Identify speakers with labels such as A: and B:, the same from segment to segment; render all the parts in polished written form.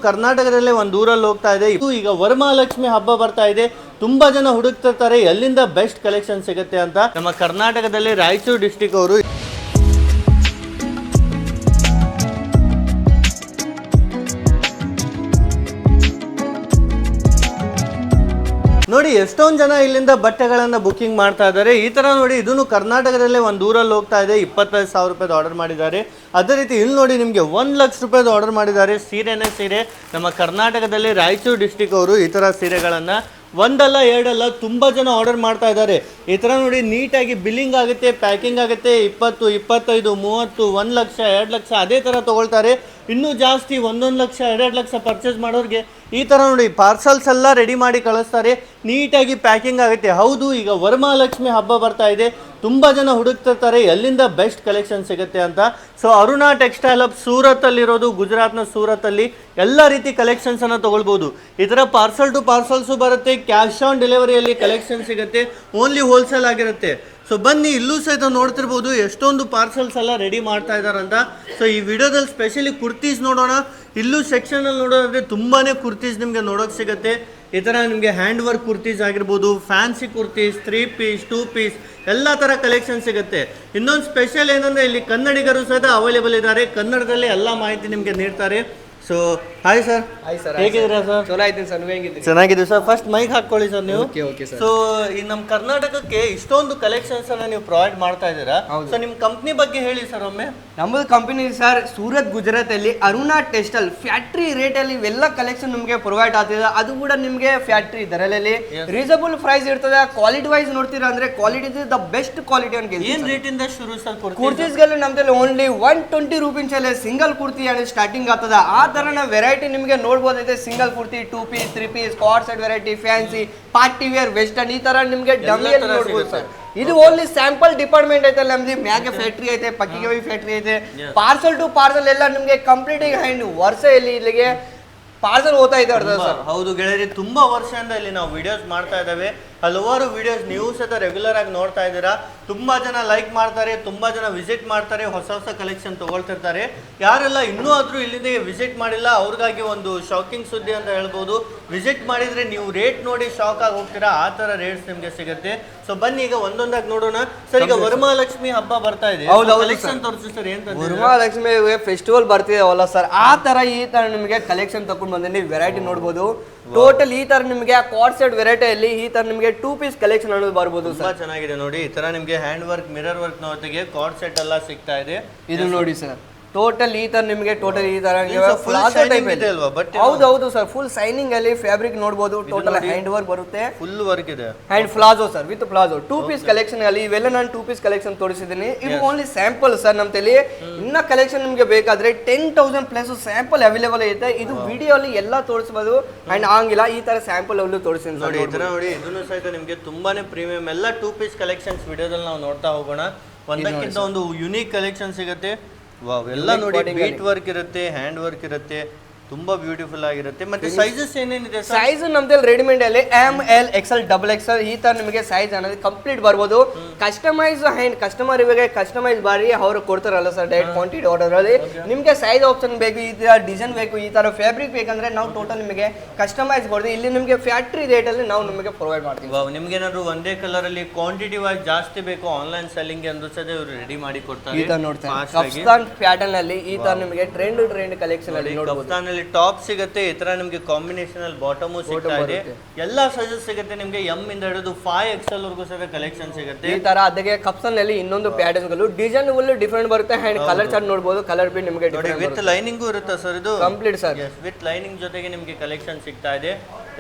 A: ಕರ್ನಾಟಕದಲ್ಲೇ ಒಂದು ಊರಲ್ಲಿ ಹೋಗ್ತಾ ಇದೆ. ಈಗ ವರಮಹಾಲಕ್ಷ್ಮಿ ಹಬ್ಬ ಬರ್ತಾ ಇದೆ. ತುಂಬಾ ಜನ ಹುಡುಕ್ತಿರ್ತಾರೆ ಎಲ್ಲಿಂದ ಬೆಸ್ಟ್ ಕಲೆಕ್ಷನ್ ಸಿಗುತ್ತೆ ಅಂತ. ನಮ್ಮ ಕರ್ನಾಟಕದಲ್ಲಿ ರಾಯಚೂರು ಡಿಸ್ಟಿಕ್ ಅವರು ನೋಡಿ ಎಷ್ಟೊಂದು ಜನ ಇಲ್ಲಿಂದ ಬಟ್ಟೆಗಳನ್ನ ಬುಕಿಂಗ್ ಮಾಡ್ತಾ ಇದ್ದಾರೆ. ಈ ತರ ನೋಡಿ ಇದನ್ನು ಕರ್ನಾಟಕದಲ್ಲೇ ಒಂದು ಊರಲ್ಲಿ ಹೋಗ್ತಾ ಇದೆ. 25,000 ರೂಪಾಯಿ ಆರ್ಡರ್ ಮಾಡಿದ್ದಾರೆ. ಅದೇ ರೀತಿ ಇಲ್ಲಿ ನೋಡಿ ನಿಮಗೆ 1 ಲಕ್ಷ ರೂಪಾಯಿ ಆರ್ಡರ್ ಮಾಡಿದ್ದಾರೆ. ಸೀರೆನೇ ಸೀರೆ. ನಮ್ಮ ಕರ್ನಾಟಕದಲ್ಲಿ ರಾಯಚೂರು ಡಿಸ್ಟಿಕ್ ಅವರು ಈ ತರ ಸೀರೆಗಳನ್ನ ಒಂದಲ್ಲ ಎರಡಲ್ಲ ತುಂಬ ಜನ ಆರ್ಡರ್ ಮಾಡ್ತಾ ಇದ್ದಾರೆ. ಈ ಥರ ನೋಡಿ ನೀಟಾಗಿ ಬಿಲ್ಲಿಂಗ್ ಆಗುತ್ತೆ, ಪ್ಯಾಕಿಂಗ್ ಆಗುತ್ತೆ. 20, 25, 30, 1 ಲಕ್ಷ, 2 ಲಕ್ಷ ಅದೇ ಥರ ತೊಗೊಳ್ತಾರೆ. ಇನ್ನೂ ಜಾಸ್ತಿ 1 ಲಕ್ಷ, 2 ಲಕ್ಷ ಪರ್ಚೇಸ್ ಮಾಡೋರಿಗೆ ಈ ಥರ ನೋಡಿ ಪಾರ್ಸಲ್ಸ್ ಎಲ್ಲ ರೆಡಿ ಮಾಡಿ ಕಳಿಸ್ತಾರೆ. ನೀಟಾಗಿ ಪ್ಯಾಕಿಂಗ್ ಆಗುತ್ತೆ. ಹೌದು, ಈಗ ವರಮಹಾಲಕ್ಷ್ಮಿ ಹಬ್ಬ ಬರ್ತಾ ಇದೆ. ತುಂಬ ಜನ ಹುಡುಕ್ತಿರ್ತಾರೆ ಎಲ್ಲಿಂದ ಬೆಸ್ಟ್ ಕಲೆಕ್ಷನ್ ಸಿಗುತ್ತೆ ಅಂತ. ಸೊ ಅರುಣಾ ಟೆಕ್ಸ್ಟೈಲ್ ಹಬ್ ಸೂರತ್ತಲ್ಲಿರೋದು, ಗುಜರಾತ್ನ ಸೂರತ್ತಲ್ಲಿ ಎಲ್ಲ ರೀತಿ ಕಲೆಕ್ಷನ್ಸನ್ನು ತೊಗೊಳ್ಬೋದು. ಈ ಥರ ಪಾರ್ಸಲ್ ಟು ಪಾರ್ಸಲ್ಸು ಬರುತ್ತೆ. ಕ್ಯಾಶ್ ಆನ್ ಡೆಲಿವರಿಯಲ್ಲಿ ಕಲೆಕ್ಷನ್ ಸಿಗುತ್ತೆ. ಓನ್ಲಿ ಹೋಲ್ಸೇಲ್ ಆಗಿರುತ್ತೆ. ಸೊ ಬನ್ನಿ, ಇಲ್ಲೂ ಸಹಿತ ನೋಡ್ತಿರ್ಬೋದು ಎಷ್ಟೊಂದು ಪಾರ್ಸಲ್ಸ್ ಎಲ್ಲ ರೆಡಿ ಮಾಡ್ತಾ ಇದ್ದಾರಂತ. ಸೊ ಈ ವಿಡಿಯೋದಲ್ಲಿ ಸ್ಪೆಷಲಿ ಕುರ್ತೀಸ್ ನೋಡೋಣ. ಇಲ್ಲೂ ಸೆಕ್ಷನಲ್ಲಿ ನೋಡೋದಾದ್ರೆ ತುಂಬಾ ಕುರ್ತೀಸ್ ನಿಮಗೆ ನೋಡೋಕೆ ಸಿಗುತ್ತೆ. ಈ ಥರ ನಿಮಗೆ ಹ್ಯಾಂಡ್ ವರ್ಕ್ ಕುರ್ತೀಸ್ ಆಗಿರ್ಬೋದು, ಫ್ಯಾನ್ಸಿ ಕುರ್ತೀಸ್, 3 ಪೀಸ್, 2 ಪೀಸ್ ಎಲ್ಲ ಥರ ಕಲೆಕ್ಷನ್ ಸಿಗುತ್ತೆ. ಇನ್ನೊಂದು ಸ್ಪೆಷಲ್ ಏನಂದರೆ ಇಲ್ಲಿ ಕನ್ನಡಿಗರು ಸಹಿತ ಅವೈಲೇಬಲ್ ಇದ್ದಾರೆ. ಕನ್ನಡದಲ್ಲಿ ಎಲ್ಲ ಮಾಹಿತಿ ನಿಮಗೆ ನೀಡ್ತಾರೆ. So hi sir. ಹೇಗಿದ್ದೀರಾ ಸರ್?
B: ಚಲೋ ಆಯ್ತೀನಿ ಸರ್, ನೀವು ಹೇಗಿದ್ದೀರಿ?
A: ಚೆನ್ನಾಗಿದೆ ಸರ್. ಫಸ್ಟ್ ಮೈಕ್ ಹಾಕೊಳ್ಳಿ ಸರ್ ನೀವು.
B: Okay sir.
A: ಸೊ ಈ ನಮ್ಮ ಕರ್ನಾಟಕಕ್ಕೆ ಇಷ್ಟೊಂದು ಕಲೆಕ್ಷನ್ಸ್ ಅನ್ನ ನೀವು ಪ್ರೊವೈಡ್ ಮಾಡ್ತಾ ಇದ್ದೀರಾ. ಸೊ ನಿಮ್ಮ ಕಂಪ್ನಿ ಬಗ್ಗೆ ಹೇಳಿ ಸರ್ ಒಮ್ಮೆ.
B: ನಮ್ಮದು ಕಂಪನಿ ಸರ್ ಸೂರತ್ ಗುಜರಾತ್ ಅಲ್ಲಿ ಅರುಣಾ ಟೆಕ್ಸ್ಟೈಲ್ ಫ್ಯಾಕ್ಟ್ರಿ ರೇಟ್ ಅಲ್ಲಿ ಇವೆಲ್ಲ ಕಲೆಕ್ಷನ್ ನಿಮಗೆ ಪ್ರೊವೈಡ್ ಆಗ್ತಿದೆ. ಅದು ಕೂಡ ನಿಮಗೆ ಫ್ಯಾಕ್ಟ್ರಿ ದರದಲ್ಲಿ ರೀಸನಬಲ್ ಪ್ರೈಸ್ ಇರ್ತದೆ. ಕ್ವಾಲಿಟಿ ವೈಸ್ ನೋಡ್ತೀರಾ ಅಂದ್ರೆ ಕ್ವಾಲಿಟಿ ದ ಬೆಸ್ಟ್ ಕ್ವಾಲಿಟಿ ಅಂತ.
A: ಏನ್ ರೇಟ್ ಇಂದ ಶುರು ಸರ್
B: ಕುರ್ತೀಸ್ಗಳು ನಮ್ದಲ್ಲಿ ಓನ್ಲಿ 120 ರೂಪೀಸ್ ಅಲ್ಲಿ ಸಿಂಗಲ್ ಕುರ್ತಿ ಸ್ಟಾರ್ಟಿಂಗ್ ಆಗ್ತದ. ಆ ತರ ವೆರೈಟಿ ನಿಮಗೆ ನೋಡ್ಬೋದೈತೆ. Single kurti, 2 piece, 3 piece, cord set variety, fancy, party wear, western ಈ ತರ ನಿಮಗೆ ಡಮ್ಮಿಯಲ್ಲಿ ನೋಡ್ಬೋದು ಸರ್. ಇದು ಓನ್ಲಿ ಸ್ಯಾಂಪಲ್ ಡಿಪಾರ್ಟ್ಮೆಂಟ್ ಐತಲ್ಲ ನಮ್ದು. ಮ್ಯಾಗೆ ಫ್ಯಾಕ್ಟ್ರಿ ಐತೆ, ಪಕ್ಕಿಗೆ ಫ್ಯಾಕ್ಟ್ರಿ ಐತೆ. ಪಾರ್ಸಲ್ ಟು ಪಾರ್ಸಲ್ ಎಲ್ಲ ನಿಮಗೆ ಕಂಪ್ಲೀಟ್ ಹ್ಯಾಂಡ್ ವರ್ಷ ಇಲ್ಲಿಗೆ ಪಾರ್ಸಲ್ ಹೋಗ್ತಾ ಇದೆ ಸರ್.
A: ಹೌದು ಗೆಳೆಯರಿ, ತುಂಬಾ ವರ್ಷದಿಂದ ಇಲ್ಲಿ ನಾವು ವಿಡಿಯೋಸ್ ಮಾಡ್ತಾ ಇದ್ದಾವೆ. ಹಲವಾರು ವಿಡಿಯೋಸ್ ನೀವು ಸಹ ರೆಗ್ಯುಲರ್ ಆಗಿ ನೋಡ್ತಾ ಇದ್ದೀರಾ. ತುಂಬಾ ಜನ ಲೈಕ್ ಮಾಡ್ತಾರೆ, ತುಂಬಾ ಜನ ವಿಸಿಟ್ ಮಾಡ್ತಾರೆ, ಹೊಸ ಹೊಸ ಕಲೆಕ್ಷನ್ ತಗೊಳ್ತಿರ್ತಾರೆ. ಯಾರೆಲ್ಲ ಇನ್ನೂ ಆದ್ರೂ ಇಲ್ಲಿಂದ ವಿಸಿಟ್ ಮಾಡಿಲ್ಲ ಅವ್ರಿಗಾಗಿ ಒಂದು ಶಾಕಿಂಗ್ ಸುದ್ದಿ ಅಂತ ಹೇಳ್ಬೋದು. ವಿಸಿಟ್ ಮಾಡಿದ್ರೆ ನೀವು ರೇಟ್ ನೋಡಿ ಶಾಕ್ ಆಗಿ ಹೋಗ್ತೀರಾ. ಆ ತರ ರೇಟ್ಸ್ ನಿಮ್ಗೆ ಸಿಗುತ್ತೆ. ಸೊ ಬನ್ನಿ ಈಗ ಒಂದೊಂದಾಗಿ ನೋಡೋಣ ಸರ್. ಈಗ ವರಮಹಾಲಕ್ಷ್ಮಿ ಹಬ್ಬ ಬರ್ತಾ ಇದೆ. ಕಲೆಕ್ಷನ್ ತೋರಿಸಿ ಸರ್. ಏನ್
B: ವರಮಹಾಲಕ್ಷ್ಮಿ ಫೆಸ್ಟಿವಲ್ ಬರ್ತಿದಾವಲ್ಲ ಸರ್, ಆ ತರ ಈ ತರ ನಿಮಗೆ ಕಲೆಕ್ಷನ್ ತಗೊಂಡು ಬಂದಿನಿ. ವೆರೈಟಿ ನೋಡ್ಬೋದು. ಟೋಟಲ್ ಈ ತರ ನಿಮಗೆ ಕಾರ್ಡ್ ಸೆಟ್ ವೆರೈಟಿಯಲ್ಲಿ ಈ ತರ ನಿಮಗೆ 2 ಪೀಸ್ ಕಲೆಕ್ಷನ್ ಅನ್ನೋದು ಬರ್ಬೋದು.
A: ತುಂಬಾ ಚೆನ್ನಾಗಿದೆ ನೋಡಿ. ಈ ತರ ನಿಮಗೆ ಹ್ಯಾಂಡ್ ವರ್ಕ್, ಮಿರರ್ ವರ್ಕ್ ನೊಟ್ಟಿಗೆ ಕಾರ್ಡ್ ಸೆಟ್ ಎಲ್ಲ ಸಿಗ್ತಾ ಇದೆ.
B: ಇದು ನೋಡಿ ಸರ್, ಟೋಟಲ್ ಈ ತರ ನಿಮಗೆ ಟೋಟಲ್ ಈ ತರ ಹೌದು ಸರ್. ಫುಲ್ ಸೈನಿಂಗ್ ಅಲ್ಲಿ ಫ್ಯಾಬ್ರಿಕ್ ನೋಡಬಹುದು. ಟೋಟಲ್ ಹ್ಯಾಂಡ್ ವರ್ಕ್ ಬರುತ್ತೆ,
A: ಫುಲ್ ವರ್ಕ್ ಇದೆ.
B: Hand palazzo sir with palazzo 2 piece collection ಅಲ್ಲಿ ಇವೆಲ್ಲ ನಾನು 2 ಪೀಸ್ ಕಲೆಕ್ಷನ್ ತೋರಿಸಿದ್ದೀನಿ. ಇದು ಓನ್ಲಿ ಸ್ಯಾಂಪಲ್ ಸರ್. ನಮ್ಮ ತಲೆ ಇನ್ನ ಕಲೆಕ್ಷನ್ ನಿಮಗೆ ಬೇಕಾದ್ರೆ 10,000 ಪ್ಲಸ್ ಸ್ಯಾಂಪಲ್ ಅವೈಲೇಬಲ್ ಐತೆ. ಇದು ವಿಡಿಯೋ ಅಲ್ಲಿ ಎಲ್ಲ ತೋರಿಸಬಹುದು ಅಂಡ್ ಆಗಿಲ್ಲ ಈ ತರ ಸ್ಯಾಂಪಲ್ ಅಲ್ಲೂ ತೋರಿಸಿದ್ದೀನಿ
A: ನೋಡಿ. ಈ ತರ ನೋಡಿ, ಇದನ್ನು ಸಹಿತ ನಿಮಗೆ ತುಂಬಾನೇ ಪ್ರೀಮಿಯಂ ಎಲ್ಲ 2 ಪೀಸ್ ಕಲೆಕ್ಷನ್ಸ್ ವಿಡಿಯೋದಲ್ಲಿ ನಾವು ನೋಡ್ತಾ ಹೋಗೋಣ. ಒಂದಕ್ಕಿಂತ ಒಂದು ಯುನೀಕ್ ಕಲೆಕ್ಷನ್ ಸಿಗುತ್ತೆ. ವಾವ್, ಎಲ್ಲ ನೋಡಿ ಬೀಟ್ ವರ್ಕ್ ಇರುತ್ತೆ, ಹ್ಯಾಂಡ್ ವರ್ಕ್ ಇರುತ್ತೆ, ತುಂಬಾ ಬ್ಯೂಟಿಫುಲ್ ಆಗಿರುತ್ತೆ. ಮತ್ತೆ ಸೈಜಸ್ ಏನೇನಿದೆ?
B: ಸೈಜ್ ನಮ್ದಲ್ಲಿ ರೆಡಿಮೇಡ್ ಅಲ್ಲಿ ML XL XXL ಈ ತರ ನಿಮಗೆ ಸೈಜ್ ಅನ್ನೋದು ಕಂಪ್ಲೀಟ್ ಬರ್ಬೋದು. ಕಸ್ಟಮೈಸ್ ಹ್ಯಾಂಡ್ ಕಸ್ಟಮರ್ ಇವಾಗ ಕಸ್ಟಮೈಸ್ ಬಾರಿ ಅವರು ಕೊಡ್ತಾರಲ್ಲ ಸರ್ ಡೈರೆಕ್ಟ್ ಕ್ವಾಂಟಿಟಿ ಆರ್ಡರ್ ಅಲ್ಲಿ. ನಿಮಗೆ ಸೈಜ್ ಆಪ್ಷನ್ ಬೇಕು, ಈ ತರ ಡಿಸೈನ್ ಬೇಕು, ಈ ತರ ಫ್ಯಾಬ್ರಿಕ್ ಬೇಕಂದ್ರೆ ನಾವು ಟೋಟಲ್ ನಿಮಗೆ ಕಸ್ಟಮೈಸ್ ಮಾಡ್ತೀವಿ. ಇಲ್ಲಿ ನಿಮಗೆ ಫ್ಯಾಕ್ಟ್ರಿ ರೇಟ್ ಅಲ್ಲಿ ನಾವು ನಿಮಗೆ ಪ್ರೊವೈಡ್ ಮಾಡ್ತೀವಿ.
A: ವಾವ್, ನಿಮ್ಗೆ ಏನಾದ್ರು ಒಂದೇ ಕಲರ್ ಅಲ್ಲಿ ಕ್ವಾಂಟಿಟಿ ವೈಸ್ ಜಾಸ್ತಿ ಬೇಕು ಆನ್ಲೈನ್ ಸೆಲ್ಲಿಂಗ್ ಅಂದ್ರೆ ಸಹ ಇವರು ರೆಡಿ ಮಾಡಿ ಕೊಡ್ತಾರೆ.
B: ಈ ತರ ನೋಡ್ತಾರೆ ಕಫ್ತಾನ್ ಪ್ಯಾಟರ್ನ್ ಅಲ್ಲಿ ಈ ತರ ನಿಮಗೆ ಟ್ರೆಂಡ್ ಕಲೆಕ್ಷನ್ ಅಲ್ಲಿ ನೋಡಬಹುದು.
A: ಟಾಪ್ ಸಿಗುತ್ತೆ. ಈ ತರ ನಿಮ್ಗೆ ಕಾಂಬಿನೇಷನ್ ಅಲ್ಲಿ ಬಾಟಮ್ ಸಿಗ್ತಾ ಇದೆ. ಎಲ್ಲಾ ಸೈಜಸ್ ಸಿಗುತ್ತೆ ನಿಮ್ಗೆ. M ಇಂದ ಹಿಡಿದು 5XL ವರೆಗೂ ಸಹ ಕಲೆಕ್ಷನ್ ಸಿಗುತ್ತೆ.
B: ಈ ತರ ಅದಕ್ಕೆ ಕಪ್ಸನ್ ಅಲ್ಲಿ ಇನ್ನೊಂದು ಪ್ಯಾಟರ್ನ್ ಗಳು ಡಿಸೈನ್ ಫುಲ್ ಡಿಫರೆಂಟ್ ಬರುತ್ತೆ. ಅಂಡ್ ಕಲರ್ ಚಾರ್ಟ್ ನೋಡಬಹುದು. ಕಲರ್ ಬಿ ನಿಮಗೆ
A: ವಿತ್ ಲೈನಿಂಗ್ ಇರುತ್ತೆ ಸರ್. ಇದು
B: ಕಂಪ್ಲೀಟ್ ಸರ್
A: ವಿತ್ ಲೈನಿಂಗ್ ಜೊತೆಗೆ ನಿಮ್ಗೆ ಕಲೆಕ್ಷನ್ ಸಿಗ್ತಾ ಇದೆ.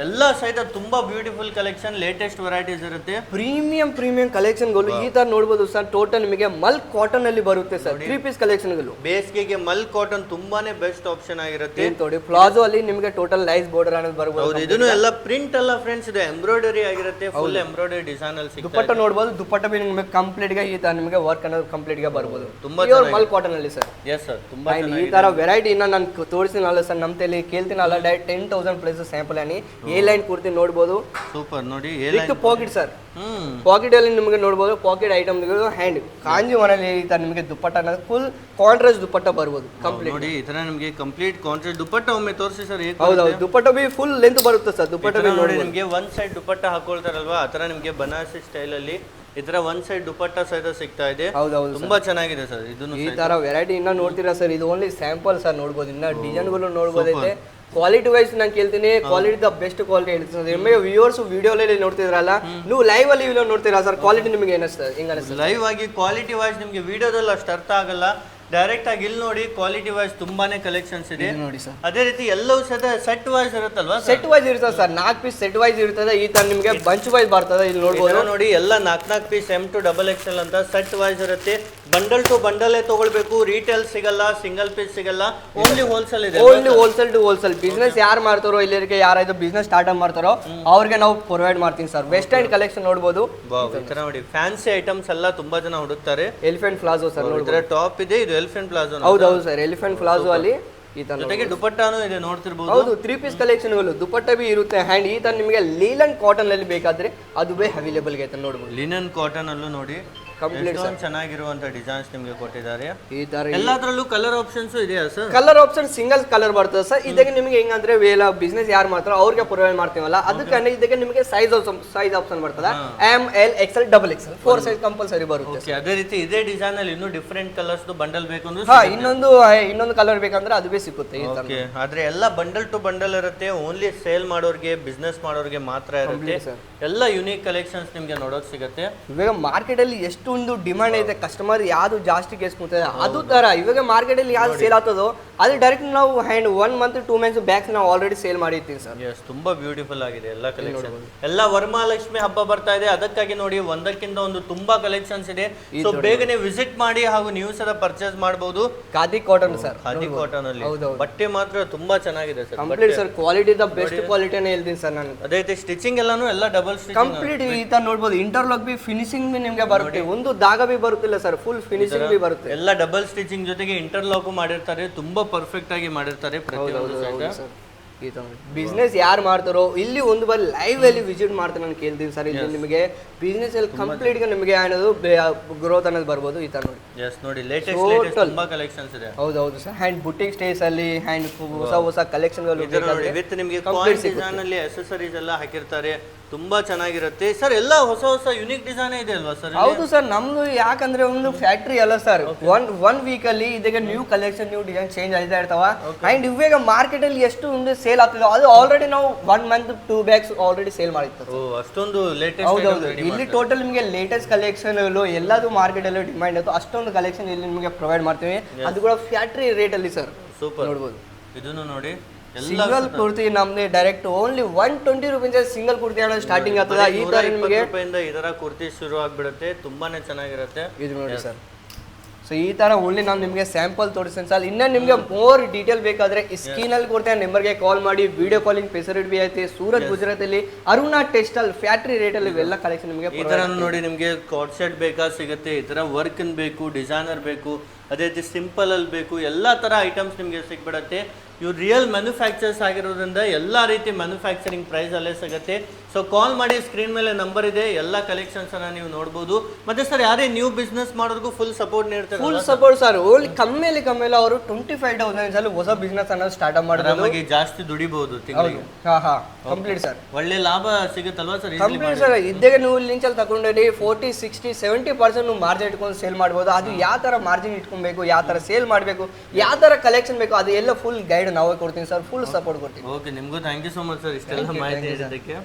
A: ಎಲ್ಲ ಸಹಿತ ತುಂಬಾ ಬ್ಯೂಟಿಫುಲ್ ಕಲೆಕ್ಷನ್, ಲೇಟೆಸ್ಟ್ ವೆರೈಟೀಸ್ ಇರುತ್ತೆ.
B: ಪ್ರೀಮಿಯಂ ಕಲೆಕ್ಷನ್ ಗಳು ಈ ತರ ನೋಡಬಹುದು ಸರ್. ಟೋಟಲ್ ನಿಮಗೆ ಮಲ್ ಕಾಟನ್ ಅಲ್ಲಿ ಬರುತ್ತೆ ಸರ್. 3 ಪೀಸ್ ಕಲೆಕ್ಷನ್ ಗಳು
A: ಬೇಸಿಗೆಗೆ ಮಲ್ ಕಾಟನ್ ತುಂಬಾನೇ ಬೆಸ್ಟ್ ಆಪ್ಷನ್ ಆಗಿರುತ್ತೆ.
B: ನೋಡಿ ಪ್ಲಾಜೋ ಅಲ್ಲಿ ನಿಮಗೆ ಟೋಟಲ್ ಲೈಸ್ ಬಾರ್ಡರ್ ಅನ್ನೋದು ಬರಬಹುದು.
A: ಇದನ್ನು ಎಲ್ಲ ಪ್ರಿಂಟ್ ಅಲ್ಲ ಫ್ರೆಂಡ್ಸ್, ಇದು ಎಂಬ್ರಾಯ್ಡರಿ ಆಗಿರುತ್ತೆ. ಫುಲ್ ಎಂಬ್ರಾಯ್ಡರಿ ಡಿಸೈನ್ ಅಲ್ಲಿ ಸಿಗುತ್ತೆ.
B: ದುಪಟ್ಟ ನೋಡಬಹುದು. ದುಪಟ್ಟ ಬಿ ನಿಮಗೆ ಕಂಪ್ಲೀಟ್ ಗೆ ಈ ತರ ನಿಮಗೆ ವರ್ಕ್ ಅನ್ನೋದು ಕಂಪ್ಲೀಟ್ ಗೆ ಬರಬಹುದು.
A: ತುಂಬಾ
B: ಮಲ್ ಕಾಟನ್ ಅಲ್ಲಿ ಸರ್.
A: ಎಸ್ ಸರ್, ತುಂಬಾ
B: ಈ ತರ ವೆರೈಟಿ ಇನ್ನ ನಾನು ತೋರಿಸಿನಲ್ಲ ಸರ್. ನಮ್ಮ ತಲೆ ಕೇಳ್ತೀನಲ್ಲ ಡೈರೆಕ್ಟ್ 10,000 ಪ್ಲಸ್ ಸ್ಯಾಂಪಲ್ ಅನಿ ಎ ಲೈನ್ ಕುರ್ತಿ ನೋಡ್ಬೋದು
A: ಸೂಪರ್ ನೋಡಿ
B: with pocket sir.
A: Hmm
B: pocket ಅಲ್ಲಿ ನಿಮಗೆ ನೋಡ್ಬೋದು ಪಾಕೆಟ್ ಐಟಮ್ಗಳು ಹ್ಯಾಂಡ್ ಕಾಂಜೀವರಲ್ಲಿ ಈ ತರ ನಿಮಗೆ ದುಪ್ಪಟ್ಟ ಅನ್ನೋದು ಫುಲ್ ಕಾಂಟ್ರಾಸ್ಟ್ ದುಪ್ಪಟ್ಟ ಬರ್ಬೋದು ಕಂಪ್ಲೀಟ್.
A: ನೋಡಿ ಈ ತರ ನಿಮಗೆ ಕಂಪ್ಲೀಟ್ ಕಾಂಟ್ರಾಸ್ಟ್ ದುಪ್ಪಟ್ಟ ಒಮ್ಮೆ ತೋರಿಸಿ ಸರ್.
B: ಹೌದೌದು ದುಪ್ಪಟ್ಟ ಬಿ ಫುಲ್ ಲೆಂತ್ ಬರುತ್ತೆ ಸರ್. ದುಪ್ಪಟ್ಟ ಬಿ
A: ನೋಡಿ ನಿಮಗೆ ಒಂದ್ ಸೈಡ್ ದುಪ್ಪಟ್ಟ ಹಾಕೊಳ್ತಾರಲ್ವಾ ಆ ತರ ನಿಮಗೆ ಬನಾರಸಿ ಸ್ಟೈಲ್ ಅಲ್ಲಿ ಈ ತರ ಒಂದ್ ಸೈಡ್ ದುಪ್ಪಟ್ಟ ಸಹಿತ ಸಿಗ್ತಾ ಇದೆ.
B: ಹೌದೌದು
A: ತುಂಬಾ ಚೆನ್ನಾಗಿದೆ ಸರ್. ಇದನ್ನು
B: ಈ ತರ ವೆರೈಟಿ ಇನ್ನ ನೋಡ್ತೀರಾ ಸರ್. ಇದು ಓನ್ಲಿ ಸ್ಯಾಂಪಲ್ ಸರ್. ನೋಡ್ಬೋದು ಇನ್ನ ಡಿಸೈನ್ಗಳು ನೋಡ್ಬೋದೈತೆ. ಕ್ವಾಲಿಟಿ ವೈಸ್ ನಾನು ಕೇಳ್ತೀನಿ, ಕ್ವಾಲಿಟಿ ದ ಬೆಸ್ಟ್ ಕ್ವಾಲಿಟಿ ಹೇಳ್ತೀನಿ. ನಿಮಗೆ ವ್ಯೂವರ್ಸ್ ವಿಡಿಯೋಲಿ ನೋಡ್ತಿದ್ರಲ್ಲ, ನೀವು ಲೈವ್ ಅಲ್ಲಿ ವಿಡಿಯೋ ನೋಡ್ತೀರಾ ಸರ್, ಕ್ವಾಲಿಟಿ ನಿಮಗೆ ಏನಿಸ್ತದೆ ಹಿಂಗ ಅನಿಸ್ತದೆ?
A: ಲೈವ್ ಆಗಿ ಕ್ವಾಲಿಟಿ ವೈಸ್ ನಿಮಗೆ ವಿಡಿಯೋದಲ್ಲಿ ಅಷ್ಟು ಅರ್ಥ ಆಗಲ್ಲ. ಡೈರೆಕ್ಟ್ ಆಗಿ ಇಲ್ಲಿ ನೋಡಿ ಕ್ವಾಲಿಟಿ ವೈಸ್ ತುಂಬಾನೇ ಕಲೆಕ್ಷನ್ಸ್ ಇದೆ
B: ನೋಡಿ ಸರ್.
A: ಅದೇ ರೀತಿ ಎಲ್ಲವೂ ಸಹ ಸೆಟ್ ವೈಸ್ ಇರುತ್ತಲ್ವಾ?
B: ಸೆಟ್ ವೈಸ್ ಇರ್ತದೆ ಸರ್. 4 ಪೀಸ್ ಸೆಟ್ ವೈಸ್ ಇರ್ತದೆ. ಈ ತರ ನಿಮಗೆ ಬಂಚ್ ವೈಸ್ ಬರ್ತದೆ. ಇಲ್ಲಿ ನೋಡ್ಬೋದು
A: ನೋಡಿ ಎಲ್ಲ 4 ಪೀಸ್ M to XXL ಅಂತ ಸೆಟ್ ವೈಸ್ ಇರುತ್ತೆ. ಬಂಡಲ್ ಟು ಬಂಡಲ್ ತಗೊಳ್ಬೇಕು. ರೀಟೇಲ್ ಸಿಗಲ್ಲ, ಸಿಂಗಲ್ ಪೀಸ್ ಸಿಗಲ್ಲ, ಓನ್ಲಿ ಹೋಲ್ಸೇಲ್ ಇದೆ.
B: Only wholesale to wholesale. Business ಯಾರು ಮಾಡ್ತಾರೋ, ಇಲ್ಲಿಗೆ ಯಾರಾಯ್ತು ಬಿಸ್ನೆಸ್ ಸ್ಟಾರ್ಟ್ ಮಾಡ್ತಾರೋ ಅವ್ರಿಗೆ ನಾವು ಪ್ರೊವೈಡ್ ಮಾಡ್ತೀನಿ ಸರ್. ವೆಸ್ಟ್ ಅಂಡ್ ಕಲೆಕ್ಷನ್ ನೋಡ್ಬೋದು.
A: ಈ ತರ ನೋಡಿ ಫ್ಯಾನ್ಸಿ ಐಟಮ್ಸ್ ಎಲ್ಲ ತುಂಬಾ ಜನ ಹುಡುಕ್ತಾರೆ.
B: ಎಲಿಫೆಂಟ್ ಪ್ಲಾಜೋ ಸರ್
A: ನೋಡಿದ್ರೆ ಟಾಪ್ ಇದೆ. ಇದು ಎಲಿಫೆಂಟ್ ಪ್ಲಾಜೋ.
B: ಹೌದೌದು ಸರ್. ಎಲಿಫೆಂಟ್ ಪ್ಲಾಜೋ ಅಲ್ಲಿ ಈ ತರ
A: ಜೊತೆಗೆ ದುಪಟ್ಟಾನು ಇದೆ ನೋಡ್ತಿರ್ಬೋದು.
B: ಹೌದು 3 ಪೀಸ್ ಕಲೆಕ್ಷನ್ಗಳು ದುಪಟ್ಟ ಬಿ ಇರುತ್ತೆ. ಹ್ಯಾಂಡ್ ಈ ತರ ನಿಮಗೆ ಲೀಲನ್ ಕಾಟನ್ ಅಲ್ಲಿ ಬೇಕಾದ್ರೆ ಅದು ಬಿ ಅವೈಲೇಬಲ್ ಇದೆ ನೋಡ್ಬೋದು.
A: ಲಿನನ್ ಕಾಟನ್ ಅಲ್ಲೂ ನೋಡಿ
B: ಕಂಪ್ಲೀಟ್
A: ಚೆನ್ನಾಗಿರುವಂತ ಡಿಸೈನ್ಸ್ ನಿಮಗೆ ಕೊಟ್ಟಿದ್ದಾರೆ.
B: ಈ ತರ
A: ಎಲ್ಲಾದ್ರಲ್ಲೂ ಕಲರ್ ಆಪ್ಷನ್ಸ್ ಇದೆಯಾ sir?
B: Colour option single colour ಬರ್ತದೆ ಸರ್. ಇದಕ್ಕೆ ನಿಮಗೆ ಹೆಂಗಂದ್ರೆ ಬಿಸ್ನೆಸ್ ಯಾರು ಮಾಡ್ತಾರೋ ಅವ್ರಿಗೆ ಪ್ರೊವೈಡ್ ಮಾಡ್ತೀವಲ್ಲ, ಅದಕ್ಕೆ ಇದಕ್ಕೆ ನಿಮಗೆ ಸೈಜ್ ಆಪ್ಷನ್ ಬರ್ತದೆ. M, L, XL, XXL 4 size compulsory ಬರುತ್ತೆ.
A: ಅದೇ ರೀತಿ ಇದೇ ಡಿಸೈನ್ ಅಲ್ಲಿ ಇನ್ನೂ ಡಿಫರೆಂಟ್ ಕಲರ್ಸ್ ಬಂಡಲ್ ಬೇಕು ಅಂದ್ರೆ
B: ಇನ್ನೊಂದು ಕಲರ್ ಬೇಕಂದ್ರೆ ಅದು ಬಿ ಸಿಗುತ್ತೆ.
A: ಆದ್ರೆ ಎಲ್ಲ ಬಂಡಲ್ ಟು ಬಂಡಲ್ ಇರುತ್ತೆ. ಓನ್ಲಿ ಸೇಲ್ ಮಾಡೋರ್ಗೆ, ಬಿಸ್ನೆಸ್ ಮಾಡೋರ್ಗೆ ಮಾತ್ರ ಇರುತ್ತೆ. ಎಲ್ಲ ಯುನೀಕ್ ಕಲೆಕ್ಷನ್ಸ್ ನಿಮ್ಗೆ ನೋಡೋಕ್ ಸಿಗುತ್ತೆ.
B: ಇವಾಗ ಮಾರ್ಕೆಟ್ ಅಲ್ಲಿ ಎಷ್ಟೊಂದು ಡಿಮಾಂಡ್ ಐತೆ, ಕಸ್ಟಮರ್ ಯಾವ್ದು ಜಾಸ್ತಿ ಕೇಸ್ಕೊತಾರೆ ಅದು ತರ ಇವಾಗ ಮಾರ್ಕೆಟ್ ಅಲ್ಲಿ ಯಾವ್ದು ಸೇಲ್ ಆಗ್ತದೋ ಅದು ಡೈರೆಕ್ಟ್ ನಾವು ಹ್ಯಾಂಡ್ 1 ಮಂತ್ 2 ಮಂತ್ಸ್ ಬ್ಯಾಕ್ ನಾವು ಆಲ್ರೆಡಿ ಸೇಲ್ ಮಾಡಿರ್ತೀವಿ ಸರ್.
A: ಎಸ್ ತುಂಬಾ ಬ್ಯೂಟಿಫುಲ್ ಆಗಿದೆ ಎಲ್ಲ ಕಲೆಕ್ಷನ್. ಎಲ್ಲ ವರಮಹಾಲಕ್ಷ್ಮಿ ಹಬ್ಬ ಬರ್ತಾ ಇದೆ, ಅದಕ್ಕಾಗಿ ನೋಡಿ ಒಂದಕ್ಕಿಂತ ಒಂದು ತುಂಬಾ ಕಲೆಕ್ಷನ್ಸ್ ಇದೆ. ಸೊ ಬೇಗನೆ ವಿಸಿಟ್ ಮಾಡಿ ಹಾಗೂ ನೀವು ಸಹ ಪರ್ಚೇಸ್ ಮಾಡಬಹುದು.
B: Khadi cotton sir.
A: Khadi cotton ಅಲ್ಲಿ ಬಟ್ಟೆ ಮಾತ್ರ ತುಂಬಾ ಚೆನ್ನಾಗಿದೆ sir.
B: Complete sir. Quality the best ಕ್ವಾಲಿಟಿನೇ ಹೇಳ್ತೀನಿ ಸರ್ ನಾನು.
A: ಅದೇ ರೀತಿ ಸ್ಟಿಚಿಂಗ್ ಎಲ್ಲಾನು ಎಲ್ಲ ಡಬಲ್ ಸ್ಟಿಚಿಂಗ್
B: ಕಂಪ್ಲೀಟ್ ಈ ತರ ನೋಡಬಹುದು. ಇಂಟರ್ಲಾಕ್ ಬಿ ಫಿನಿಶಿಂಗ್ ಬಿ ನಿಮಗೆ ಬರುತ್ತೆ. ಒಂದು ದಾಗ ಬಿ ಬರುತ್ತಿಲ್ಲ ಸರ್. ಫುಲ್ ಫಿನಿಶಿಂಗ್ ಬಿ ಬರುತ್ತೆ.
A: ಎಲ್ಲ ಡಬಲ್ ಸ್ಟಿಚಿಂಗ್ ಜೊತೆಗೆ ಇಂಟರ್ಲಾಕ್ ಮಾಡಿರ್ತಾರೆ. ತುಂಬಾ ಪರ್ಫೆಕ್ಟ್ ಆಗಿ ಮಾಡಿರ್ತಾರೆ ಪ್ರತಿಯೊಂದು ಸೈಡ್.
B: ಬಿಸ್ನೆಸ್ ಯಾರು ಮಾಡ್ತಾರೋ ಇಲ್ಲಿ ಒಂದು ಬಾರಿ ಲೈವ್ ಅಲ್ಲಿ ವಿಸಿಟ್ ಮಾಡ್ತಾರೆ ನಾನು ಕೇಳ್ತೀನಿ ಸರ್. ಇಲ್ಲಿ ನಿಮಗೆ ಬಿಸ್ನೆಸ್ ಅಲ್ಲಿ ಕಂಪ್ಲೀಟ್ ಗೆ ನಿಮಗೆ ಅನ್ನೋದು ಗ್ರೋತ್ ಅನ್ನೋದು ಬರ್ಬೋದು. ಈ ತರ ನೋಡಿ.
A: ಎಸ್ ನೋಡಿ ಲೇಟೆಸ್ಟ್ ತುಂಬಾ ಕಲೆಕ್ಷನ್ಸ್ ಇದೆ.
B: ಹೌದೌದು ಸರ್. ಹ್ಯಾಂಡ್ ಬುಟಿಕ್ ಸ್ಟೇಸ್ ಅಲ್ಲಿ ಹ್ಯಾಂಡ್ ಹೊಸ ಕಲೆಕ್ಷನ್ ಗಳು
A: ವಿತ್ ನಿಮಗೆ ಕಾಯಿನ್ ಡಿಸೈನ್ ಅಲ್ಲಿ ಅಸೆಸರೀಸ್ ಎಲ್ಲ ಹಾಕಿರ್ತಾರೆ. ತುಂಬಾ ಚೆನ್ನಾಗಿರುತ್ತೆ ಸರ್. ಎಲ್ಲ ಹೊಸ ಯುನಿಕ್ ಡಿಸೈನ್ ಇದೆ ಅಲ್ವಾ ಸರ್?
B: ಹೌದು ಸರ್. ನಮ್ದು ಯಾಕಂದ್ರೆ ಒಂದು ಫ್ಯಾಕ್ಟ್ರಿ ಅಲ್ಲ ಸರ್. ಒನ್ ವೀಕ್ ಅಲ್ಲಿ ಇದಕ್ಕೆ new collection new design change ಆಗ್ತಾ ಇರ್ತಾವ. ಅಂಡ್ ಇವಾಗ ಮಾರ್ಕೆಟ್ ಅಲ್ಲಿ ಎಷ್ಟು ಒಂದು ಸೇಲ್ ಆಗ್ತದೆ ಅದು ಆಲ್ರೆಡಿ ನಾವು 1 ಮಂತ್ 2 ಬ್ಯಾಗ್ಸ್ ಆಲ್ರೆಡಿ ಸೇಲ್ ಮಾಡಿರ್ತೀವಿ.
A: ಅಷ್ಟೊಂದು ಲೇಟೆಸ್ಟ್.
B: ಹೌದೌದು. ಇಲ್ಲಿ ಟೋಟಲ್ ನಿಮಗೆ ಲೇಟೆಸ್ಟ್ ಕಲೆಕ್ಷನ್ ಎಲ್ಲದು ಮಾರ್ಕೆಟ್ ಅಲ್ಲಿ ಡಿಮ್ಯಾಂಡ್ ಇತ್ತು. ಅಷ್ಟೊಂದು ಕಲೆಕ್ಷನ್ ಇಲ್ಲಿ ನಿಮಗೆ ಪ್ರೊವೈಡ್ ಮಾಡ್ತೀವಿ. ಅದು ಕೂಡ ಫ್ಯಾಕ್ಟ್ರಿ ರೇಟ್ ಅಲ್ಲಿ ಸರ್.
A: ಸೂಪರ್.
B: ನೋಡ್ಬೋದು.
A: ಇದನ್ನು ನೋಡಿ
B: ಸಿಂಗಲ್ ಕುರ್ತಿ ನಮ್ದು direct only 120 rupees single kurti ಅನ್ನೋದು ಸ್ಟಾರ್ಟಿಂಗ್ ಆಗ್ತದೆ. ಈ ತರ ನಿಮಗೆ
A: ರೂಪಾಯಿಂದ ಈ ತರ ಕುರ್ತಿ ಶುರು ಆಗ್ಬಿಡುತ್ತೆ. ತುಂಬಾನೇ ಚೆನ್ನಾಗಿರುತ್ತೆ.
B: ಇದು ನೋಡಿ ಸರ್. ಸೊ ಈ ತರ ಓನ್ಲಿ ನಾನು ನಿಮಗೆ ಸ್ಯಾಂಪಲ್ ತೋರಿಸ್ತೀನಿ ಸರ್. ಇನ್ನ ನಿಮಗೆ ಮೋರ್ ಡೀಟೇಲ್ ಬೇಕಾದ್ರೆ ಸ್ಕ್ರೀನ್ ಅಲ್ಲಿ ಕೊಡ್ತೇನೆ, ನಂಬರ್ಗೆ ಕಾಲ್ ಮಾಡಿ. ವಿಡಿಯೋ ಕಾಲಿಂಗ್ ಫೆಸಿಲಿಟಿ ಬಿ ಐತೆ. ಸೂರತ್ ಗುಜರಾತ್ ಅಲ್ಲಿ ಅರುಣಾ ಟೆಕ್ಸ್ಟೈಲ್ ಫ್ಯಾಕ್ಟರಿ ರೇಟ್ ಅಲ್ಲಿ ಇವೆಲ್ಲ ಕಲೆಕ್ಷನ್ ನಿಮಗೆ
A: ಈ ತರ ನೋಡಿ. ನಿಮಗೆ ಕಾರ್ಡ್ ಸೆಟ್ ಬೇಕಾ ಸಿಗುತ್ತೆ. ಈ ತರ ವರ್ಕ್ ಬೇಕು, ಡಿಸೈನರ್ ಬೇಕು, ಅದೇ ರೀತಿ ಸಿಂಪಲ್ ಅಲ್ಲಿ ಬೇಕು. ಎಲ್ಲಾ ತರ ಐಟಮ್ಸ್ ನಿಮಗೆ ಸಿಗ್ಬಿಡತ್ತೆ. ಇವ್ರು ರಿಯಲ್ ಮ್ಯಾನುಫ್ಯಾಕ್ಚರ್ಸ್ ಆಗಿರೋದ್ರಿಂದ ಎಲ್ಲ ರೀತಿ ಮ್ಯಾನುಫ್ಯಾಕ್ಚರಿಂಗ್ ಪ್ರೈಸ್ ಅಲ್ಲೇ ಸಿಗುತ್ತೆ. ಸೊ ಕಾಲ್ ಮಾಡಿ. ಸ್ಕ್ರೀನ್ ಮೇಲೆ ನಂಬರ್ ಇದೆ. ಎಲ್ಲ ಕಲೆಕ್ಷನ್ಸ್ ಅನ್ನ ನೀವು ನೋಡಬಹುದು. ಮತ್ತೆ ಸರ್ ಯಾರೇ ನ್ಯೂ ಬಿಸ್ನೆಸ್ ಮಾಡೋರ್ಗೂ ಫುಲ್ ಸಪೋರ್ಟ್ ನೀಡ್ತಾರೆ.
B: Full support sir. ಓನ್ಲಿ ಕಮ್ಮಿಯಲ್ಲಿ ಅವರು 25,000 ಅಲ್ಲಿ ಹೊಸ ಬಿಸ್ನೆಸ್ ಅನ್ನೋದು ಸ್ಟಾರ್ಟ್ ಮಾಡಬಹುದು.
A: ಜಾಸ್ತಿ ದುಡಿಬಹುದು ತಿಂಗಳಿಗೆ.
B: Complete sir.
A: ಒಳ್ಳೆ ಲಾಭ ಸಿಗುತ್ತಲ್ವಾ ಸರ್?
B: Complete sir. ಇದ್ದಾಗ ನೀವು ಲಿಂಚಲ್ಲಿ ತಗೊಂಡ್ರಿ 40, 60, 70% ನೀವು ಮಾರ್ಜಿನ್ ಇಟ್ಕೊಂಡು ಸೇಲ್ ಮಾಡಬಹುದು. ಅದು ಯಾವ ತರ ಮಾರ್ಜಿನ್ ಇಟ್ಕೊಬೇಕು, ಯಾವ ತರ ಸೇಲ್ ಮಾಡಬೇಕು, ಯಾವ ತರ ಕಲೆಕ್ಷನ್ ಬೇಕು, ಅದು ಎಲ್ಲ ಫುಲ್ ಗೈಡ್ ನಾವೇ ಕೊಡ್ತೀನಿ ಸರ್. ಫುಲ್ ಸಪೋರ್ಟ್ ಕೊಡ್ತೀನಿ.
A: ಓಕೆ, ನಿಮಗೂ thank you so much sir ಇಷ್ಟೆಲ್ಲ ಮಾಹಿತಿ ನೀಡಿದ್ದಕ್ಕೆ.